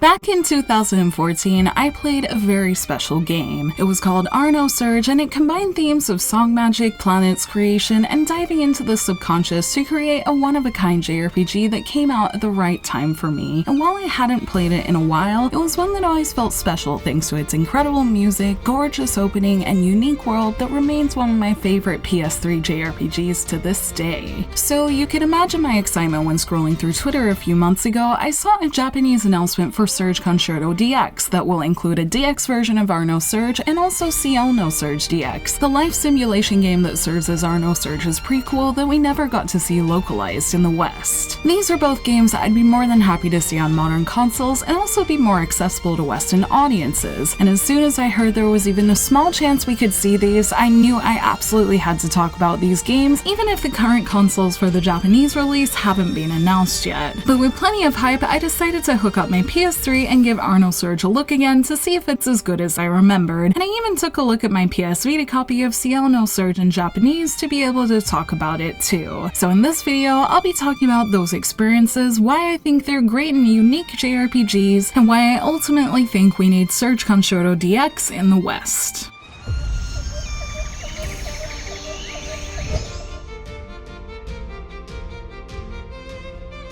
Back in 2014, I played a very special game. It was called nosurge, and it combined themes of song magic, planets creation, and diving into the subconscious to create a one-of-a-kind JRPG that came out at the right time for me. And while I hadn't played it in a while, it was one that always felt special thanks to its incredible music, gorgeous opening, and unique world that remains one of my favorite PS3 JRPGs to this day. So you can imagine my excitement when scrolling through Twitter a few months ago. I saw a Japanese announcement for Concerto DX that will include a DX version of nosurge and also Ciel nosurge DX, the life simulation game that serves as nosurge's prequel that we never got to see localized in the West. These are both games I'd be more than happy to see on modern consoles and also be more accessible to Western audiences, and as soon as I heard there was even a small chance we could see these, I knew I absolutely had to talk about these games, even if the current consoles for the Japanese release haven't been announced yet. But with plenty of hype, I decided to hook up my PS3 and give nosurge a look again to see if it's as good as I remembered, and I even took a look at my PS Vita copy of Ciel nosurge in Japanese to be able to talk about it too. So in this video, I'll be talking about those experiences, why I think they're great and unique JRPGs, and why I ultimately think we need Concerto DX in the West.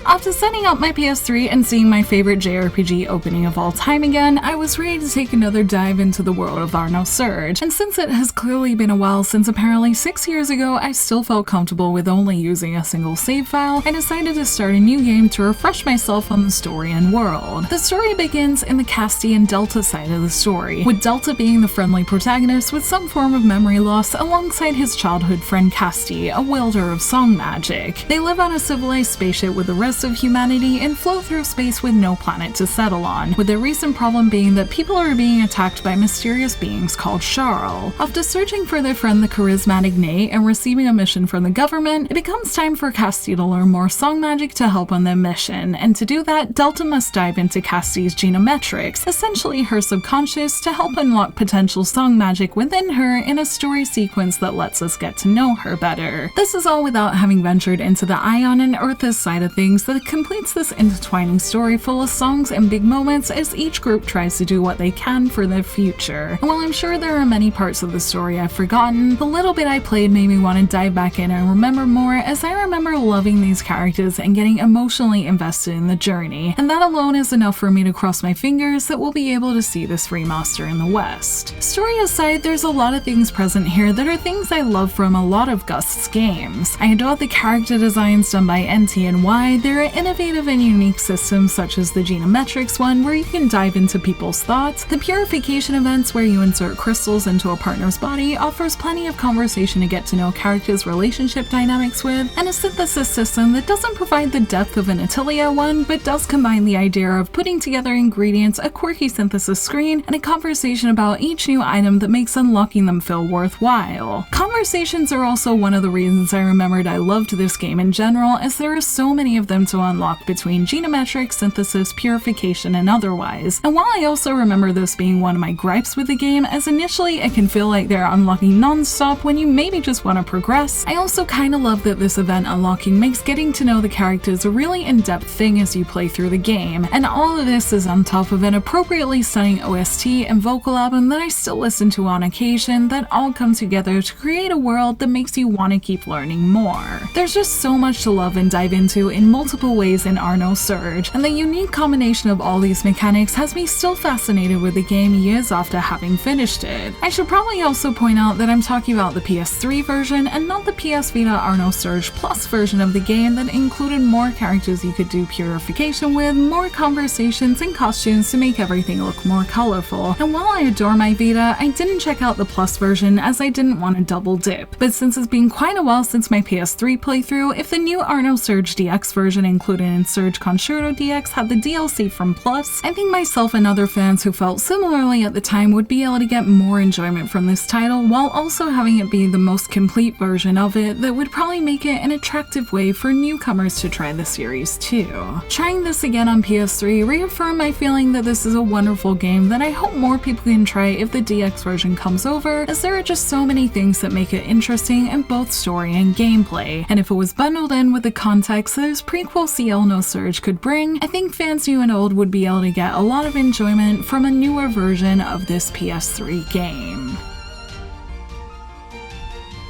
After setting up my PS3 and seeing my favorite JRPG opening of all time again, I was ready to take another dive into the world of nosurge, and since it has clearly been a while since apparently 6 years ago I still felt comfortable with only using a single save file, I decided to start a new game to refresh myself on the story and world. The story begins in the Casti and Delta side of the story, with Delta being the friendly protagonist with some form of memory loss alongside his childhood friend Casti, a wielder of song magic. They live on a civilized spaceship with the rest of humanity and float through space with no planet to settle on, with their recent problem being that people are being attacked by mysterious beings called Charl. After searching for their friend the charismatic Nate and receiving a mission from the government, it becomes time for Casti to learn more song magic to help on their mission, and to do that, Delta must dive into Casti's genometrics, essentially her subconscious, to help unlock potential song magic within her in a story sequence that lets us get to know her better. This is all without having ventured into the Ion and Earth's side of things that completes this intertwining story full of songs and big moments as each group tries to do what they can for their future. And while I'm sure there are many parts of the story I've forgotten, the little bit I played made me want to dive back in and remember more, as I remember loving these characters and getting emotionally invested in the journey, and that alone is enough for me to cross my fingers that we'll be able to see this remaster in the West. Story aside, there's a lot of things present here that are things I love from a lot of Gust's games. I adore the character designs done by NT&Y. There are innovative and unique systems such as the genometrics one, where you can dive into people's thoughts. The purification events, where you insert crystals into a partner's body, offers plenty of conversation to get to know characters' relationship dynamics with, and a synthesis system that doesn't provide the depth of an Atelier one, but does combine the idea of putting together ingredients, a quirky synthesis screen, and a conversation about each new item that makes unlocking them feel worthwhile. Conversations are also one of the reasons I remembered I loved this game in general, as there are so many of them to unlock between genometric, synthesis, purification, and otherwise. And while I also remember this being one of my gripes with the game, as initially it can feel like they're unlocking non-stop when you maybe just want to progress, I also kinda love that this event unlocking makes getting to know the characters a really in-depth thing as you play through the game, and all of this is on top of an appropriately stunning OST and vocal album that I still listen to on occasion, that all come together to create a world that makes you want to keep learning more. There's just so much to love and dive into in multiple ways in nosurge, and the unique combination of all these mechanics has me still fascinated with the game years after having finished it. I should probably also point out that I'm talking about the PS3 version and not the PS Vita nosurge Plus version of the game that included more characters you could do purification with, more conversations and costumes to make everything look more colorful. And while I adore my Vita, I didn't check out the Plus version as I didn't want to double dip. But since it's been quite a while since my PS3 playthrough, if the new nosurge DX version included in Concerto DX had the DLC from Plus, I think myself and other fans who felt similarly at the time would be able to get more enjoyment from this title, while also having it be the most complete version of it that would probably make it an attractive way for newcomers to try the series too. Trying this again on PS3 reaffirmed my feeling that this is a wonderful game that I hope more people can try if the DX version comes over, as there are just so many things that make it interesting in both story and gameplay, and if it was bundled in with the context that is prequel sequel Ciel nosurge could bring, I think fans new and old would be able to get a lot of enjoyment from a newer version of this PS3 game.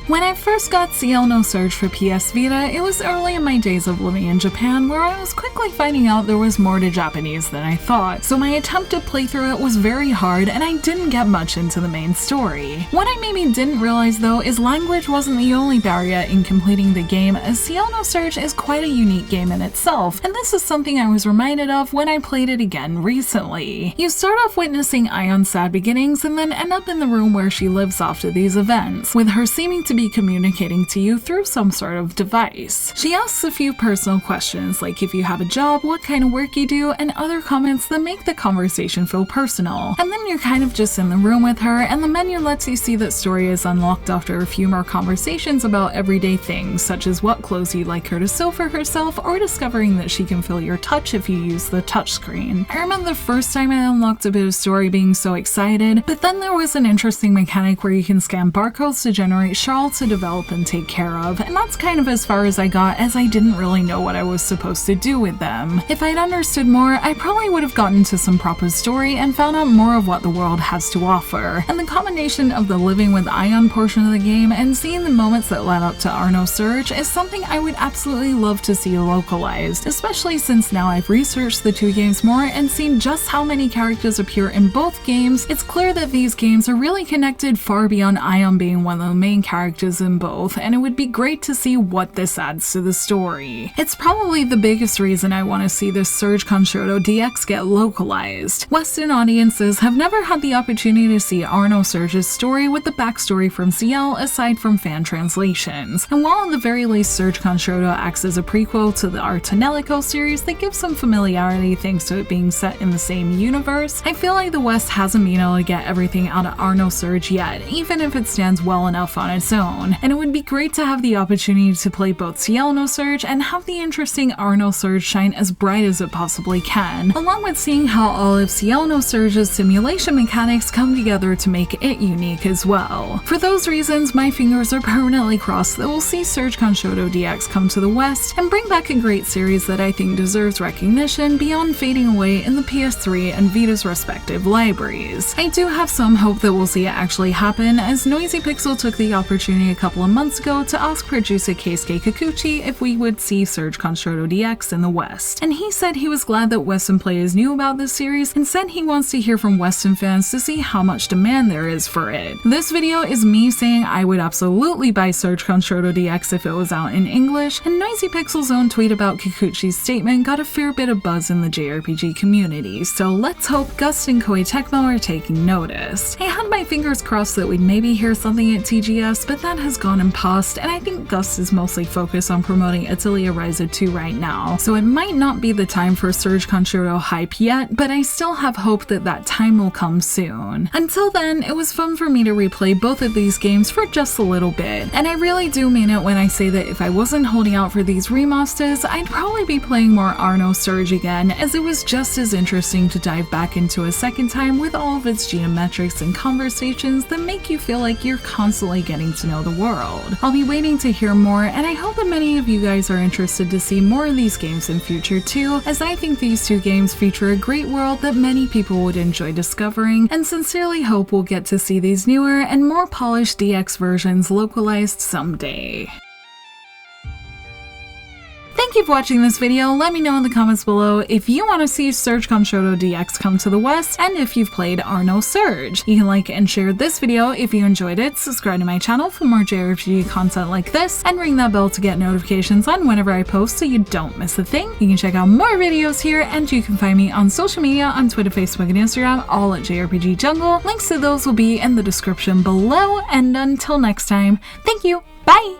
When I first got Ciel nosurge for PS Vita, it was early in my days of living in Japan, where I was quickly finding out there was more to Japanese than I thought, so my attempt to play through it was very hard and I didn't get much into the main story. What I maybe didn't realize though is language wasn't the only barrier in completing the game, as Ciel nosurge is quite a unique game in itself, and this is something I was reminded of when I played it again recently. You start off witnessing Ion's sad beginnings and then end up in the room where she lives after these events, with her seeming to be communicating to you through some sort of device. She asks a few personal questions like if you have a job, what kind of work you do, and other comments that make the conversation feel personal. And then you're kind of just in the room with her, and the menu lets you see that story is unlocked after a few more conversations about everyday things, such as what clothes you'd like her to sew for herself, or discovering that she can feel your touch if you use the touchscreen. I remember the first time I unlocked a bit of story being so excited, but then there was an interesting mechanic where you can scan barcodes to generate shards to develop and take care of, and that's kind of as far as I got, as I didn't really know what I was supposed to do with them. If I'd understood more, I probably would have gotten to some proper story and found out more of what the world has to offer. And the combination of the living with Ion portion of the game and seeing the moments that led up to nosurge is something I would absolutely love to see localized, especially since now I've researched the two games more and seen just how many characters appear in both games. It's clear that these games are really connected far beyond Ion being one of the main characters in both, and it would be great to see what this adds to the story. It's probably the biggest reason I want to see this Surge Concerto DX get localized. Western audiences have never had the opportunity to see nosurge's story with the backstory from Ciel aside from fan translations, and while at the very least Surge Concerto acts as a prequel to the Artanelico series that gives some familiarity thanks to it being set in the same universe, I feel like the West hasn't been able to get everything out of nosurge yet, even if it stands well enough on its own. And it would be great to have the opportunity to play both Ciel nosurge and have the interesting nosurge shine as bright as it possibly can, along with seeing how all of Ciel nosurge's simulation mechanics come together to make it unique as well. For those reasons, my fingers are permanently crossed that we'll see Surge Concerto DX come to the West and bring back a great series that I think deserves recognition beyond fading away in the PS3 and Vita's respective libraries. I do have some hope that we'll see it actually happen, as Noisy Pixel took the opportunity a couple of months ago to ask producer Keisuke Kikuchi if we would see Surge Concerto DX in the West, and he said he was glad that Western players knew about this series and said he wants to hear from Western fans to see how much demand there is for it. This video is me saying I would absolutely buy Surge Concerto DX if it was out in English, and Noisy Pixel's own tweet about Kikuchi's statement got a fair bit of buzz in the JRPG community, so let's hope Gust and Koei Tecmo are taking notice. I had my fingers crossed that we'd maybe hear something at TGS, but that has gone and passed, and I think Gus is mostly focused on promoting Atelier Ryza 2 right now, so it might not be the time for Surge Concerto hype yet, but I still have hope that that time will come soon. Until then, it was fun for me to replay both of these games for just a little bit, and I really do mean it when I say that if I wasn't holding out for these remasters, I'd probably be playing more nosurge again, as it was just as interesting to dive back into a second time with all of its geometrics and conversations that make you feel like you're constantly getting to know the world. I'll be waiting to hear more, and I hope that many of you guys are interested to see more of these games in future too, as I think these two games feature a great world that many people would enjoy discovering, and sincerely hope we'll get to see these newer and more polished DX versions localized someday. Thank you for watching this video. Let me know in the comments below if you want to see Surge Concerto DX come to the West, and if you've played nosurge. You can like and share this video if you enjoyed it, subscribe to my channel for more JRPG content like this, and ring that bell to get notifications on whenever I post so you don't miss a thing. You can check out more videos here, and you can find me on social media on Twitter, Facebook, and Instagram, all at JRPG Jungle. Links to those will be in the description below, and until next time, thank you, bye!